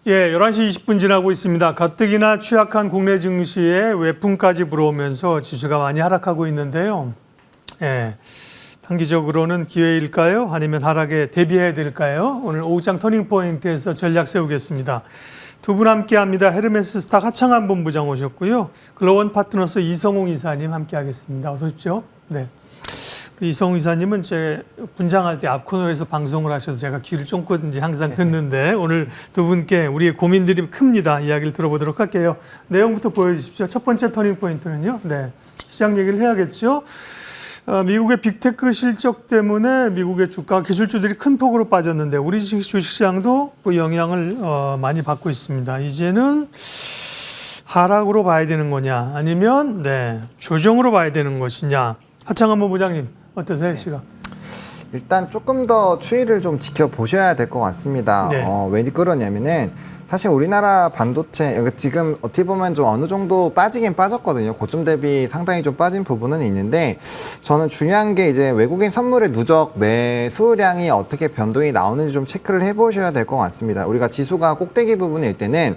예, 11시 20분 지나고 있습니다. 가뜩이나 취약한 국내 증시에 외풍까지 불어오면서 지수가 많이 하락하고 있는데요. 예, 단기적으로는 기회일까요? 아니면 하락에 대비해야 될까요? 오늘 오후장 터닝포인트에서 전략 세우겠습니다. 두 분 함께합니다. 헤르메스 스탁 하창한 본부장 오셨고요. 글로원 파트너스 이성웅 이사님 함께하겠습니다. 어서 오십시오. 네. 이성웅 이사님은 제 분장할 때 앞코너에서 방송을 하셔서 제가 귀를 쫑긋 이제 항상 듣는데 오늘 두 분께 우리의 고민들이 큽니다. 이야기를 들어보도록 할게요. 내용부터 보여주십시오. 첫 번째 터닝 포인트는요. 네, 시장 얘기를 해야겠죠. 미국의 빅테크 실적 때문에 미국의 주가 기술주들이 큰 폭으로 빠졌는데 우리 주식시장도 그 영향을 많이 받고 있습니다. 이제는 하락으로 봐야 되는 거냐 아니면 조정으로 봐야 되는 것이냐. 하창한 본부장님 어떠세요, 시각? 일단 조금 더 추이를 좀 지켜보셔야 될 것 같습니다. 네. 왜 그러냐면은 사실 우리나라 반도체 지금 어떻게 보면 좀 어느 정도 빠지긴 빠졌거든요. 고점 대비 상당히 좀 빠진 부분은 있는데 저는 중요한 게 이제 외국인 선물의 누적 매수량이 어떻게 변동이 나오는지 좀 체크를 해보셔야 될 것 같습니다. 우리가 지수가 꼭대기 부분일 때는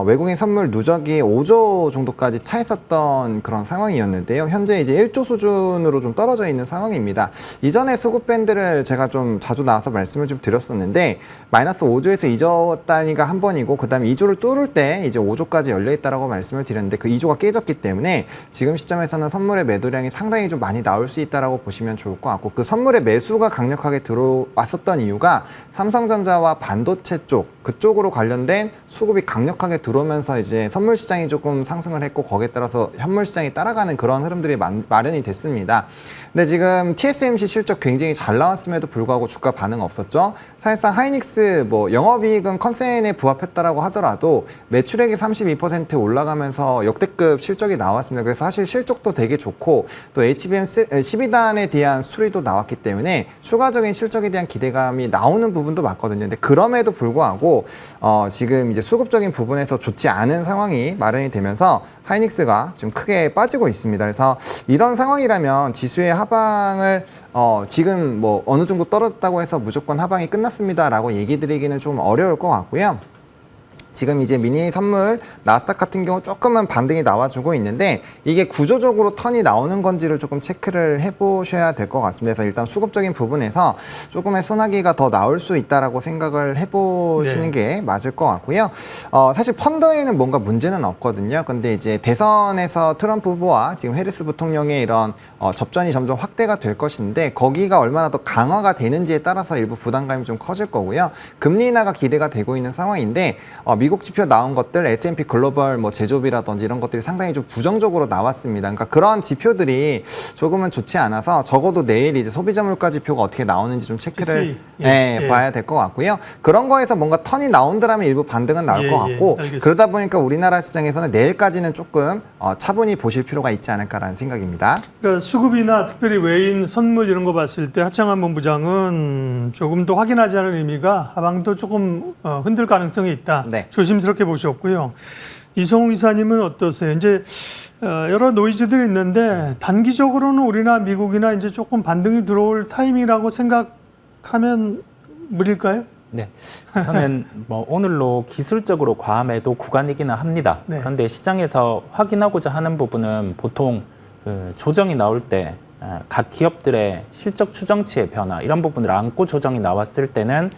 외국인 선물 누적이 5조 정도까지 차 있었던 그런 상황이었는데요. 현재 이제 1조 수준으로 좀 떨어져 있는 상황입니다. 이전에 수급 밴드를 제가 좀 자주 나와서 말씀을 좀 드렸었는데 마이너스 5조에서 2조 단위가 한 번이고 그다음에 2조를 뚫을 때 이제 5조까지 열려 있다라고 말씀을 드렸는데 그 2조가 깨졌기 때문에 지금 시점에서는 선물의 매도량이 상당히 좀 많이 나올 수 있다라고 보시면 좋을 것 같고 그 선물의 매수가 강력하게 들어왔었던 이유가 삼성전자와 반도체 그쪽으로 관련된 수급이 강력하게 들어오면서 이제 선물 시장이 조금 상승을 했고 거기에 따라서 현물 시장이 따라가는 그런 흐름들이 마련이 됐습니다. 근데 지금 TSMC 실적 굉장히 잘 나왔음에도 불구하고 주가 반응 없었죠. 사실상 하이닉스 영업이익은 컨센에 부합했다라고 하더라도 매출액이 32% 올라가면서 역대급 실적이 나왔습니다. 그래서 사실 실적도 되게 좋고 또 HBM 12단에 대한 스토리도 나왔기 때문에 추가적인 실적에 대한 기대감이 나오는 부분도 맞거든요. 근데 그럼에도 불구하고 지금 이제 수급적인 부분에서 좋지 않은 상황이 마련이 되면서 하이닉스가 좀 크게 빠지고 있습니다. 그래서 이런 상황이라면 지수의 하방을 지금 어느 정도 떨어졌다고 해서 무조건 하방이 끝났습니다라고 얘기 드리기는 좀 어려울 것 같고요. 지금 이제 미니 선물 나스닥 같은 경우 조금은 반등이 나와주고 있는데 이게 구조적으로 턴이 나오는 건지를 조금 체크를 해보셔야 될 것 같습니다. 그래서 일단 수급적인 부분에서 조금의 소나기가 더 나올 수 있다라고 생각을 해보시는 게 맞을 것 같고요. 사실 펀더에는 뭔가 문제는 없거든요. 근데 이제 대선에서 트럼프 후보와 지금 해리스 부통령의 이런 접전이 점점 확대가 될 것인데 거기가 얼마나 더 강화가 되는지에 따라서 일부 부담감이 좀 커질 거고요. 금리 인하가 기대가 되고 있는 상황인데 미국 지표 나온 것들 S&P 글로벌 제조업이라든지 이런 것들이 상당히 좀 부정적으로 나왔습니다. 그러니까 그런 지표들이 조금은 좋지 않아서 적어도 내일 이제 소비자 물가 지표가 어떻게 나오는지 좀 체크를 봐야 될 것 같고요. 그런 거에서 뭔가 턴이 나온다면 일부 반등은 나올 것 같고 그러다 보니까 우리나라 시장에서는 내일까지는 조금 차분히 보실 필요가 있지 않을까라는 생각입니다. 그러니까 수급이나 특별히 외인 선물 이런 거 봤을 때 하창한 본부장은 조금 더 확인하지 않은 의미가 하방도 조금 흔들 가능성이 있다. 네. 조심스럽게 보셨고요. 이성웅 이사님은 어떠세요? 이제 여러 노이즈들이 있는데 단기적으로는 우리나 미국이나 이제 조금 반등이 들어올 타이밍이라고 생각하면 무리일까요? 네, 저는 오늘로 기술적으로 과매도 구간이기는 합니다. 네. 그런데 시장에서 확인하고자 하는 부분은 보통 조정이 나올 때 각 기업들의 실적 추정치의 변화 이런 부분을 안고 조정이 나왔을 때는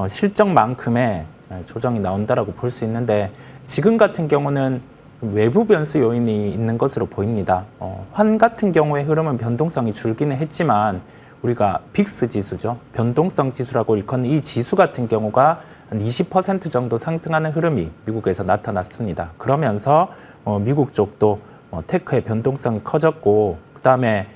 실적만큼의 조정이 나온다라고 볼 수 있는데 지금 같은 경우는 외부 변수 요인이 있는 것으로 보입니다. 환 같은 경우의 흐름은 변동성이 줄기는 했지만 우리가 빅스 지수죠. 변동성 지수라고 일컫는 이 지수 같은 경우가 한 20% 정도 상승하는 흐름이 미국에서 나타났습니다. 그러면서 미국 쪽도 테크의 변동성이 커졌고 그다음에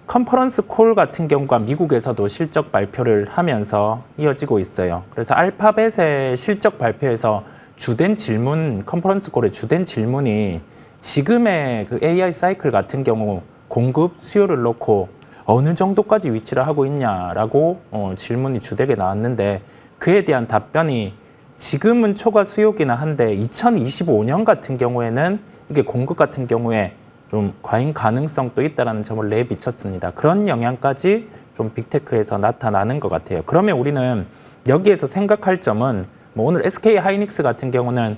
컨퍼런스 콜 같은 경우가 미국에서도 실적 발표를 하면서 이어지고 있어요. 그래서 알파벳의 실적 발표에서 주된 질문, 컨퍼런스 콜의 주된 질문이 지금의 그 AI 사이클 같은 경우 공급, 수요를 놓고 어느 정도까지 위치를 하고 있냐라고 질문이 주되게 나왔는데 그에 대한 답변이 지금은 초과 수요기는 한데 2025년 같은 경우에는 이게 공급 같은 경우에 좀 과잉 가능성도 있다는 점을 내비쳤습니다. 그런 영향까지 좀 빅테크에서 나타나는 것 같아요. 그러면 우리는 여기에서 생각할 점은 뭐 오늘 SK 하이닉스 같은 경우는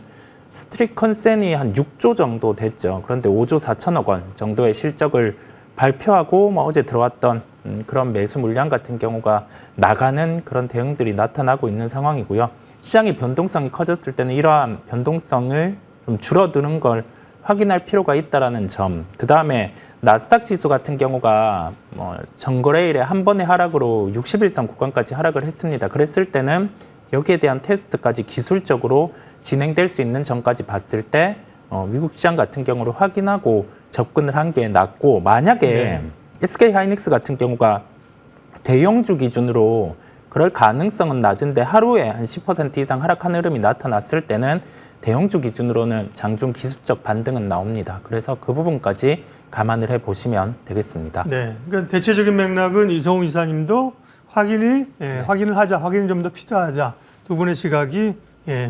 스트릿 컨센이 한 6조 정도 됐죠. 그런데 5조 4천억 원 정도의 실적을 발표하고 뭐 어제 들어왔던 그런 매수 물량 같은 경우가 나가는 그런 대응들이 나타나고 있는 상황이고요. 시장의 변동성이 커졌을 때는 이러한 변동성을 좀 줄어드는 걸 확인할 필요가 있다라는 점. 그 다음에 나스닥 지수 같은 경우가 뭐 전거래일에 한 번의 하락으로 60일선 구간까지 하락을 했습니다. 그랬을 때는 여기에 대한 테스트까지 기술적으로 진행될 수 있는 점까지 봤을 때 미국 시장 같은 경우를 확인하고 접근을 한 게 낫고, 만약에 SK 하이닉스 같은 경우가 대형주 기준으로 그럴 가능성은 낮은데 하루에 한 10% 이상 하락하는 흐름이 나타났을 때는 대형주 기준으로는 장중 기술적 반등은 나옵니다. 그래서 그 부분까지 감안을 해보시면 되겠습니다. 네, 그러니까 대체적인 맥락은 이성우 이사님도 확인을 하자, 확인이 좀 더 필요하자, 두 분의 시각이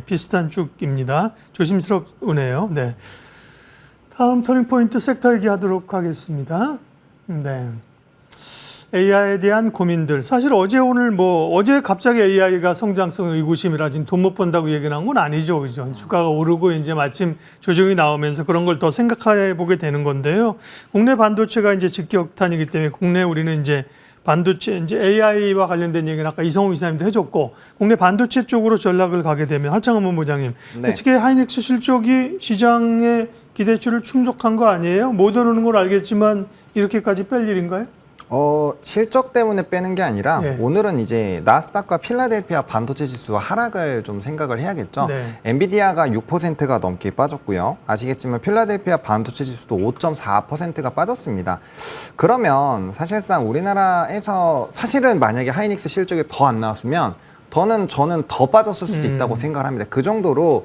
비슷한 쪽입니다. 조심스럽네요. 네. 다음 터닝포인트 섹터 얘기하도록 하겠습니다. 네. AI에 대한 고민들. 사실 어제 갑자기 AI가 성장성 의구심이라 지금 돈 못 번다고 얘기를 한 건 아니죠. 그죠? 주가가 오르고 이제 마침 조정이 나오면서 그런 걸 더 생각해 보게 되는 건데요. 국내 반도체가 이제 직격탄이기 때문에 국내 우리는 이제 반도체, 이제 AI와 관련된 얘기는 아까 이성우 이사님도 해줬고, 국내 반도체 쪽으로 전략을 가게 되면 하창은 본부장님, 네. SK 하이닉스 실적이 시장의 기대치를 충족한 거 아니에요? 못 오르는 걸 알겠지만 이렇게까지 뺄 일인가요? 실적 때문에 빼는 게 아니라 네. 오늘은 이제 나스닥과 필라델피아 반도체 지수와 하락을 좀 생각을 해야겠죠. 네. 엔비디아가 6%가 넘게 빠졌고요. 아시겠지만 필라델피아 반도체 지수도 5.4%가 빠졌습니다. 그러면 사실상 우리나라에서 사실은 만약에 하이닉스 실적이 더 안 나왔으면 저는 더 빠졌을 수도 있다고 생각을 합니다. 그 정도로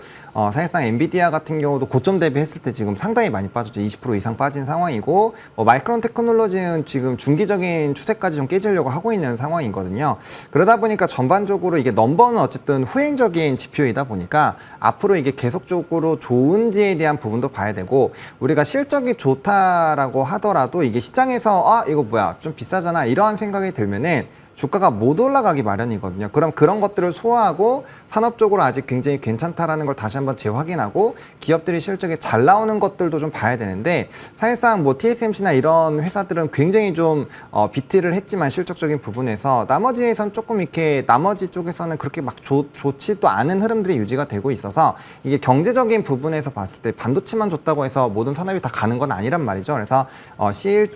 사실상 엔비디아 같은 경우도 고점 대비했을 때 지금 상당히 많이 빠졌죠. 20% 이상 빠진 상황이고, 마이크론 테크놀로지는 지금 중기적인 추세까지 좀 깨지려고 하고 있는 상황이거든요. 그러다 보니까 전반적으로 이게 넘버는 어쨌든 후행적인 지표이다 보니까 앞으로 이게 계속적으로 좋은지에 대한 부분도 봐야 되고, 우리가 실적이 좋다라고 하더라도 이게 시장에서 이거 뭐야 좀 비싸잖아 이러한 생각이 들면은 주가가 못 올라가기 마련이거든요. 그럼 그런 것들을 소화하고 산업적으로 아직 굉장히 괜찮다라는 걸 다시 한번 재확인하고 기업들이 실적이 잘 나오는 것들도 좀 봐야 되는데, 사실상 뭐 TSMC나 이런 회사들은 굉장히 좀 비트를 했지만 실적적인 부분에서 나머지에선 조금 이렇게 나머지 쪽에서는 그렇게 막 좋지도 않은 흐름들이 유지가 되고 있어서 이게 경제적인 부분에서 봤을 때 반도체만 좋다고 해서 모든 산업이 다 가는 건 아니란 말이죠. 그래서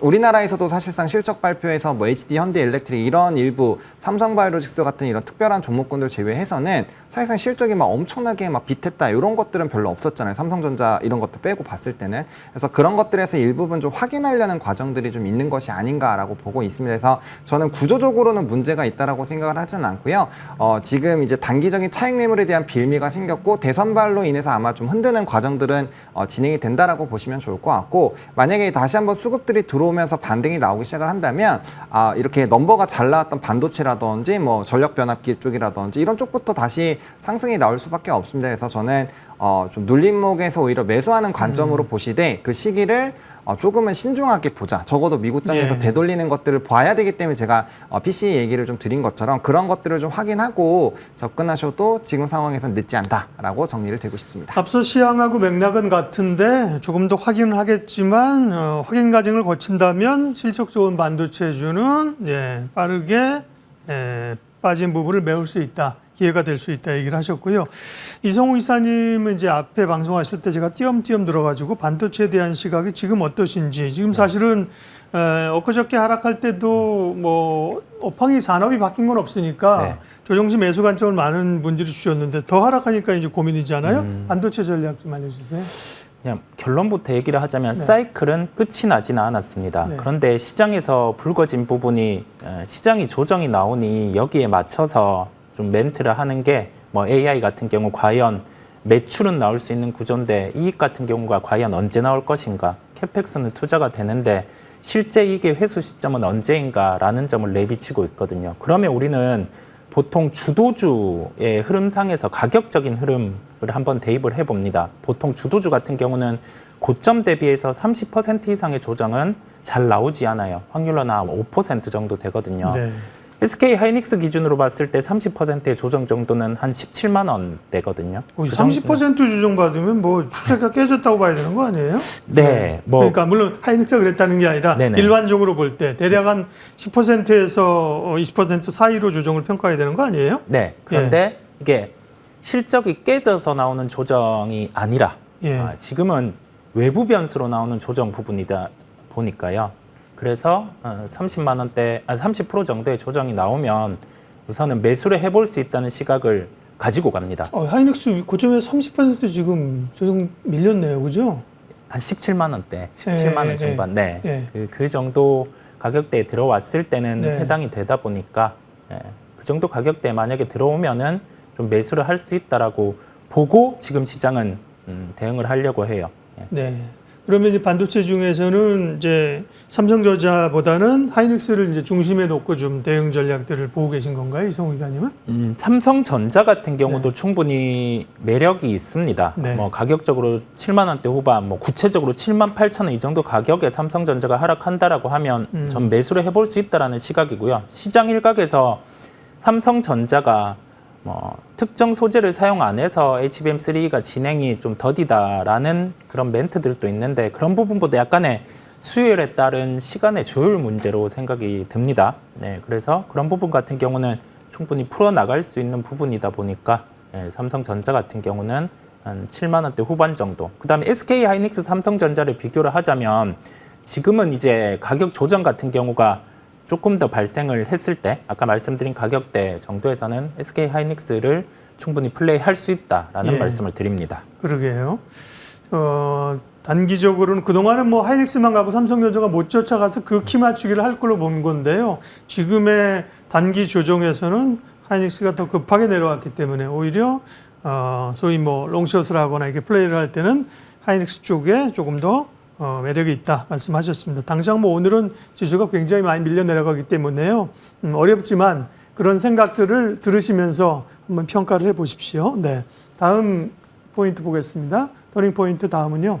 우리나라에서도 사실상 실적 발표에서 뭐 HD, 현대일렉트릭 이런 일부 삼성바이오로직스 같은 이런 특별한 종목군들 제외해서는 사실상 실적이 막 엄청나게 막 비트했다 이런 것들은 별로 없었잖아요. 삼성전자 이런 것도 빼고 봤을 때는. 그래서 그런 것들에서 일부분 좀 확인하려는 과정들이 좀 있는 것이 아닌가라고 보고 있습니다. 그래서 저는 구조적으로는 문제가 있다라고 생각을 하지는 않고요. 지금 이제 단기적인 차익 매물에 대한 빌미가 생겼고 대선발로 인해서 아마 좀 흔드는 과정들은 진행이 된다라고 보시면 좋을 것 같고, 만약에 다시 한번 수급들이 들어오면서 반등이 나오기 시작을 한다면 이렇게 넘버가 잘 나왔던 반도체라든지 뭐 전력 변압기 쪽이라든지 이런 쪽부터 다시 상승이 나올 수밖에 없습니다. 그래서 저는 좀 눌림목에서 오히려 매수하는 관점으로 보시되 그 시기를 조금은 신중하게 보자. 적어도 미국장에서 되돌리는 것들을 봐야 되기 때문에 제가 PC 얘기를 좀 드린 것처럼 그런 것들을 좀 확인하고 접근하셔도 지금 상황에서는 늦지 않다라고 정리를 드리고 싶습니다. 앞서 시향하고 맥락은 같은데 조금 더 확인을 하겠지만 확인 과정을 거친다면 실적 좋은 반도체주는 빠르게 빠진 부분을 메울 수 있다. 기회가 될 수 있다 얘기를 하셨고요. 이성우 이사님은 이제 앞에 방송하실 때 제가 띄엄띄엄 들어가지고 반도체에 대한 시각이 지금 어떠신지, 지금 사실은 엊그저께 하락할 때도 뭐 업황이 산업이 바뀐 건 없으니까 조정시 매수 관점을 많은 분들이 주셨는데 더 하락하니까 이제 고민이잖아요. 반도체 전략 좀 알려주세요. 그냥 결론부터 얘기를 하자면 사이클은 끝이 나지는 않았습니다. 네. 그런데 시장에서 불거진 부분이 시장이 조정이 나오니 여기에 맞춰서 좀 멘트를 하는 게 뭐 AI 같은 경우 과연 매출은 나올 수 있는 구조인데 이익 같은 경우가 과연 언제 나올 것인가, 캐펙스는 투자가 되는데 실제 이익의 회수 시점은 언제인가라는 점을 내비치고 있거든요. 그러면 우리는 보통 주도주의 흐름상에서 가격적인 흐름을 한번 대입을 해봅니다. 보통 주도주 같은 경우는 고점 대비해서 30% 이상의 조정은 잘 나오지 않아요. 확률로는 5% 정도 되거든요. 네. SK 하이닉스 기준으로 봤을 때 30%의 조정 정도는 한 17만 원대거든요. 30% 조정 받으면 뭐 추세가 깨졌다고 봐야 되는 거 아니에요? 네, 뭐 그러니까 물론 하이닉스가 그랬다는 게 아니라 네네. 일반적으로 볼 때 대략 한 10%에서 20% 사이로 조정을 평가해야 되는 거 아니에요? 네. 그런데 이게 실적이 깨져서 나오는 조정이 아니라 예. 지금은 외부 변수로 나오는 조정 부분이다 보니까요. 그래서 30만 원대, 30% 정도의 조정이 나오면 우선은 매수를 해볼 수 있다는 시각을 가지고 갑니다. 하이닉스 고점에서 30% 지금 조정 밀렸네요, 그죠? 한 17만 원대, 17만 원 중반. 네. 예. 그 정도 가격대에 들어왔을 때는 네. 해당이 되다 보니까 그 정도 가격대에 만약에 들어오면은 좀 매수를 할 수 있다라고 보고 지금 시장은 대응을 하려고 해요. 네. 그러면 이제 반도체 중에서는 이제 삼성전자보다는 하이닉스를 이제 중심에 놓고 좀 대응 전략들을 보고 계신 건가요, 이성우 기자님은? 삼성전자 같은 경우도 충분히 매력이 있습니다. 네. 뭐 가격적으로 7만 원대 후반, 뭐 구체적으로 7만 8천 원 이 정도 가격에 삼성전자가 하락한다라고 하면 전 매수를 해볼 수 있다라는 시각이고요. 시장 일각에서 삼성전자가 뭐 특정 소재를 사용 안 해서 HBM3가 진행이 좀 더디다라는 그런 멘트들도 있는데 그런 부분보다 약간의 수요일에 따른 시간의 조율 문제로 생각이 듭니다. 네, 그래서 그런 부분 같은 경우는 충분히 풀어나갈 수 있는 부분이다 보니까 삼성전자 같은 경우는 한 7만 원대 후반 정도. 그다음에 SK 하이닉스 삼성전자를 비교를 하자면 지금은 이제 가격 조정 같은 경우가 조금 더 발생을 했을 때 아까 말씀드린 가격대 정도에서는 SK 하이닉스를 충분히 플레이할 수 있다라는 말씀을 드립니다. 그러게요. 단기적으로는 그동안은 뭐 하이닉스만 가고 삼성전자가 못 쫓아가서 그 키 맞추기를 할 걸로 본 건데요. 지금의 단기 조정에서는 하이닉스가 더 급하게 내려왔기 때문에 오히려 소위 뭐 롱숏을 하거나 이렇게 플레이를 할 때는 하이닉스 쪽에 조금 더 매력이 있다 말씀하셨습니다. 당장 뭐 오늘은 지수가 굉장히 많이 밀려 내려가기 때문에요. 어렵지만 그런 생각들을 들으시면서 한번 평가를 해보십시오. 네, 다음 포인트 보겠습니다. 터닝 포인트 다음은요.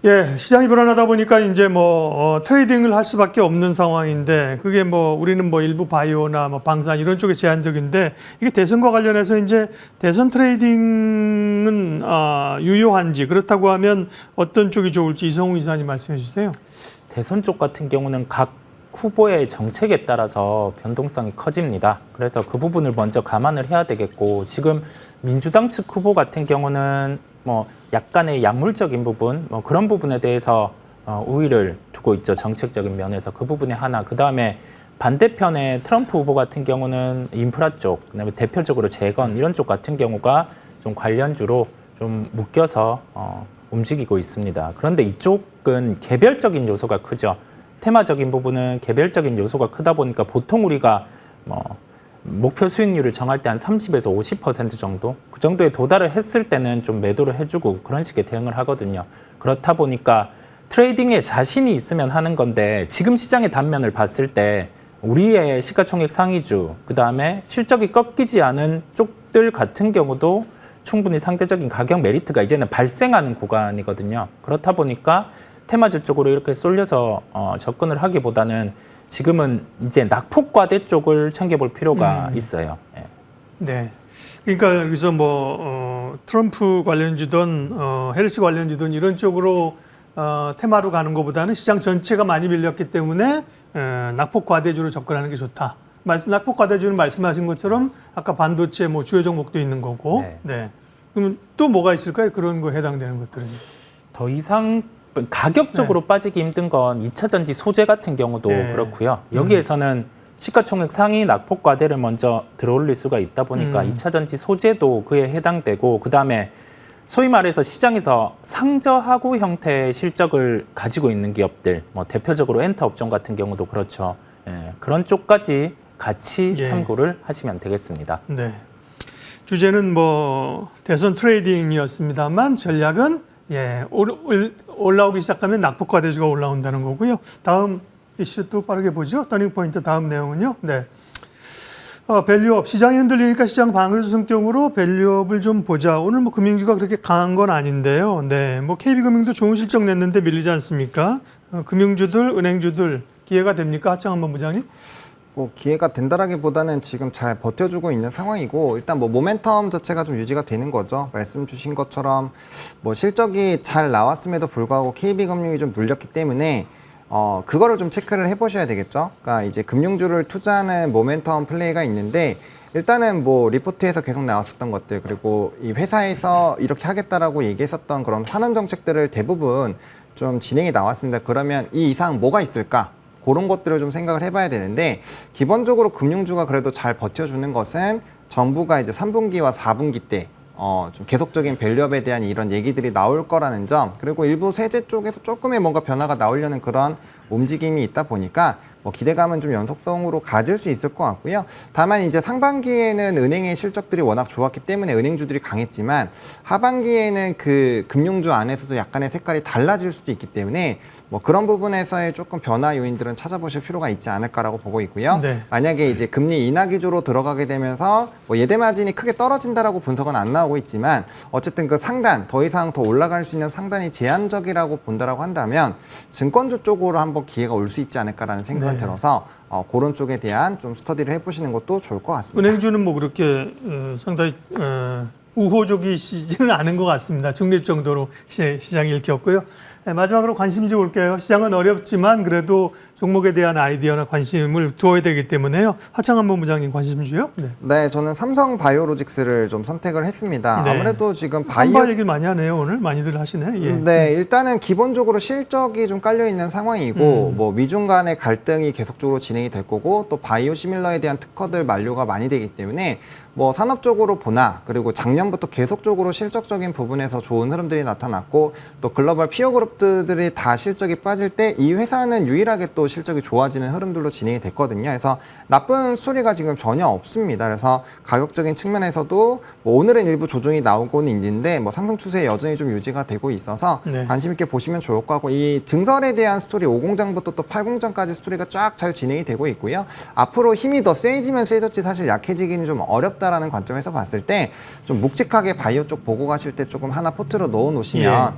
예, 시장이 불안하다 보니까 이제 뭐 트레이딩을 할 수밖에 없는 상황인데 그게 뭐 우리는 뭐 일부 바이오나 뭐 방산 이런 쪽에 제한적인데 이게 대선과 관련해서 이제 대선 트레이딩은 유효한지 그렇다고 하면 어떤 쪽이 좋을지 이성우 이사님 말씀해 주세요. 대선 쪽 같은 경우는 각 후보의 정책에 따라서 변동성이 커집니다. 그래서 그 부분을 먼저 감안을 해야 되겠고 지금 민주당 측 후보 같은 경우는 뭐 약간의 약물적인 부분 뭐 그런 부분에 대해서 우위를 두고 있죠. 정책적인 면에서 그 부분이 하나. 그다음에 반대편의 트럼프 후보 같은 경우는 인프라 쪽, 그다음에 대표적으로 재건 이런 쪽 같은 경우가 좀 관련주로 좀 묶여서 움직이고 있습니다. 그런데 이쪽은 개별적인 요소가 크죠. 테마적인 부분은 개별적인 요소가 크다 보니까 보통 우리가 뭐 목표 수익률을 정할 때 한 30에서 50% 정도 그 정도에 도달을 했을 때는 좀 매도를 해주고 그런 식의 대응을 하거든요. 그렇다 보니까 트레이딩에 자신이 있으면 하는 건데 지금 시장의 단면을 봤을 때 우리의 시가총액 상위주 그다음에 실적이 꺾이지 않은 쪽들 같은 경우도 충분히 상대적인 가격 메리트가 이제는 발생하는 구간이거든요. 그렇다 보니까 테마주 쪽으로 이렇게 쏠려서 접근을 하기보다는 지금은 이제 낙폭과대 쪽을 챙겨볼 필요가 있어요. 예. 네. 그러니까 여기서 뭐 트럼프 관련주든 해리스 관련주든 이런 쪽으로 테마로 가는 것보다는 시장 전체가 많이 밀렸기 때문에 낙폭 과대주로 접근하는 게 좋다. 낙폭 과대주는 말씀하신 것처럼 아까 반도체 뭐 주요 종목도 있는 거고. 네. 네. 그러면 또 뭐가 있을까요? 그런 거 해당되는 것들은. 더 이상 가격적으로 빠지기 힘든 건 2차 전지 소재 같은 경우도 그렇고요. 여기에서는 시가총액 상위 낙폭 과대를 먼저 들어올릴 수가 있다 보니까 2차 전지 소재도 그에 해당되고 그다음에 소위 말해서 시장에서 상저하고 형태의 실적을 가지고 있는 기업들, 뭐 대표적으로 엔터 업종 같은 경우도 그렇죠. 예, 그런 쪽까지 같이 참고를 하시면 되겠습니다. 네. 주제는 뭐 대선 트레이딩이었습니다만 전략은 올라오기 시작하면 낙폭 과대주가 올라온다는 거고요. 다음 이슈 또 빠르게 보죠. 터닝 포인트 다음 내용은요. 네. 밸류업 시장이 흔들리니까 시장 방어주 성격으로 밸류업을 좀 보자. 오늘 뭐 금융주가 그렇게 강한 건 아닌데요. 네. 뭐 KB금융도 좋은 실적 냈는데 밀리지 않습니까? 금융주들, 은행주들 기회가 됩니까? 하창한 본부장님? 뭐 기회가 된다라기보다는 지금 잘 버텨주고 있는 상황이고 일단 뭐 모멘텀 자체가 좀 유지가 되는 거죠. 말씀 주신 것처럼 뭐 실적이 잘 나왔음에도 불구하고 KB금융이 좀 눌렸기 때문에 그거를 좀 체크를 해보셔야 되겠죠. 그러니까 이제 금융주를 투자하는 모멘텀 플레이가 있는데 일단은 뭐 리포트에서 계속 나왔었던 것들 그리고 이 회사에서 이렇게 하겠다라고 얘기했었던 그런 환원 정책들을 대부분 좀 진행이 나왔습니다. 그러면 이 이상 뭐가 있을까? 그런 것들을 좀 생각을 해봐야 되는데 기본적으로 금융주가 그래도 잘 버텨주는 것은 정부가 이제 3분기와 4분기 때 좀 계속적인 밸류업에 대한 이런 얘기들이 나올 거라는 점 그리고 일부 세제 쪽에서 조금의 뭔가 변화가 나오려는 그런 움직임이 있다 보니까 뭐 기대감은 좀 연속성으로 가질 수 있을 것 같고요. 다만 이제 상반기에는 은행의 실적들이 워낙 좋았기 때문에 은행주들이 강했지만 하반기에는 그 금융주 안에서도 약간의 색깔이 달라질 수도 있기 때문에 뭐 그런 부분에서의 조금 변화 요인들은 찾아보실 필요가 있지 않을까라고 보고 있고요. 네. 만약에 이제 금리 인하 기조로 들어가게 되면서 뭐 예대 마진이 크게 떨어진다라고 분석은 안 나오고 있지만 어쨌든 그 상단 더 이상 더 올라갈 수 있는 상단이 제한적이라고 본다라고 한다면 증권주 쪽으로 한번 기회가 올 수 있지 않을까라는 생각이 들어서 그런 쪽에 대한 좀 스터디를 해보시는 것도 좋을 것 같습니다. 은행주는 뭐 그렇게 상당히 우호적이시지는 않은 것 같습니다. 중립 정도로 시장이 읽혔고요. 마지막으로 관심주 볼게요. 시장은 어렵지만 그래도 종목에 대한 아이디어나 관심을 두어야 되기 때문에요. 하창한 본부장님 관심주요? 네. 네, 저는 삼성 바이오로직스를 좀 선택을 했습니다. 네. 아무래도 지금 삼바 얘기를 많이 하네요. 오늘 많이들 하시네. 예. 네, 일단은 기본적으로 실적이 좀 깔려 있는 상황이고 뭐 미중 간의 갈등이 계속적으로 진행이 될 거고 또 바이오 시밀러에 대한 특허들 만료가 많이 되기 때문에 뭐 산업적으로 보나 그리고 작년부터 계속적으로 실적적인 부분에서 좋은 흐름들이 나타났고 또 글로벌 피어 그룹들이 다 실적이 빠질 때 이 회사는 유일하게 또 실적이 좋아지는 흐름들로 진행이 됐거든요. 그래서 나쁜 스토리가 지금 전혀 없습니다. 그래서 가격적인 측면에서도 뭐 오늘은 일부 조정이 나오고는 있는데 뭐 상승 추세 여전히 좀 유지가 되고 있어서 네. 관심 있게 보시면 좋을 것 같고 이 증설에 대한 스토리 50장부터 또 80장까지 스토리가 쫙 잘 진행이 되고 있고요. 앞으로 힘이 더 세지면 세졌지 사실 약해지기는 좀 어렵다라는 관점에서 봤을 때 좀 묵직하게 바이오 쪽 보고 가실 때 조금 하나 포트로 넣어 놓으시면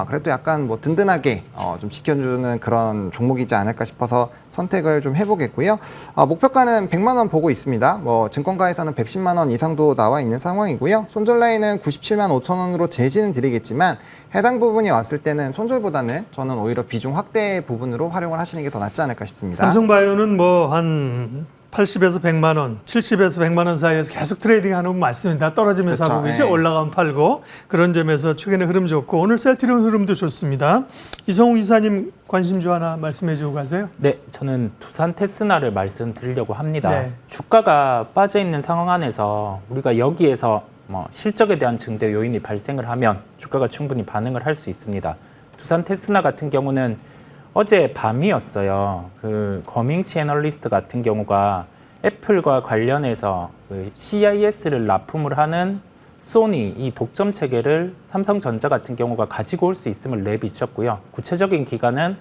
그래도 약간 뭐 든든하게 좀 지켜주는 그런 종목이지 않을까 싶어서 선택을 좀 해보겠고요. 목표가는 100만 원 보고 있습니다. 뭐 증권가에서는 110만 원 이상도 나와 있는 상황이고요. 손절 라인은 97만 5천 원으로 제시는 드리겠지만 해당 부분이 왔을 때는 손절보다는 저는 오히려 비중 확대 부분으로 활용을 하시는 게 더 낫지 않을까 싶습니다. 삼성바이오는 뭐 한 80에서 100만 원, 70에서 100만 원 사이에서 계속 트레이딩하는 분 맞습니다. 떨어지면서 그렇죠. 하고 있죠. 네. 올라가면 팔고 그런 점에서 최근에 흐름 좋고 오늘 셀트리온 흐름도 좋습니다. 이성욱 이사님 관심주 하나 말씀해주고 가세요. 네, 저는 두산 테스나를 말씀드리려고 합니다. 네. 주가가 빠져 있는 상황 안에서 우리가 여기에서 뭐 실적에 대한 증대 요인이 발생을 하면 주가가 충분히 반응을 할 수 있습니다. 두산 테스나 같은 경우는 어제 밤이었어요. 그 거밍치 애널리스트 같은 경우가 애플과 관련해서 그 CIS를 납품을 하는 소니 이 독점 체계를 삼성전자 같은 경우가 가지고 올 수 있음을 내비쳤고요. 구체적인 기간은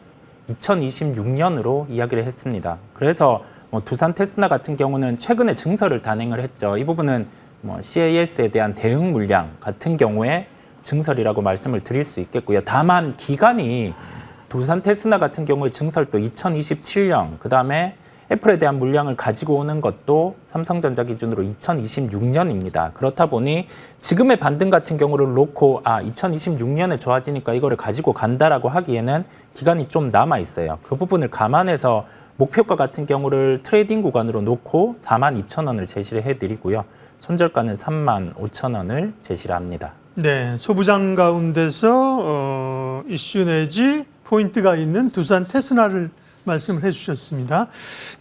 2026년으로 이야기를 했습니다. 그래서 뭐 두산 테스나 같은 경우는 최근에 증설을 단행을 했죠. 이 부분은 뭐 CIS에 대한 대응 물량 같은 경우에 증설이라고 말씀을 드릴 수 있겠고요. 다만 기간이 두산 테스나 같은 경우에 증설도 2027년, 그 다음에 애플에 대한 물량을 가지고 오는 것도 삼성전자 기준으로 2026년입니다. 그렇다 보니 지금의 반등 같은 경우를 놓고 2026년에 좋아지니까 이거를 가지고 간다라고 하기에는 기간이 좀 남아 있어요. 그 부분을 감안해서 목표가 같은 경우를 트레이딩 구간으로 놓고 42,000원을 제시를 해드리고요. 손절가는 35,000원을 제시를 합니다. 네, 소부장 가운데서 이슈 내지 포인트가 있는 두산 테스나를 말씀을 해주셨습니다.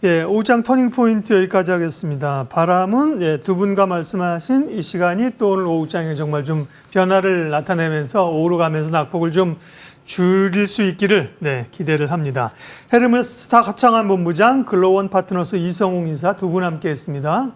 예, 오후장 터닝 포인트 여기까지 하겠습니다. 바람은 두 분과 말씀하신 이 시간이 또 오늘 오후장에 정말 좀 변화를 나타내면서 오후로 가면서 낙폭을 좀 줄일 수 있기를 기대를 합니다. 헤르메스 하창한 본부장, 글로원 파트너스 이성웅 이사 두 분 함께했습니다.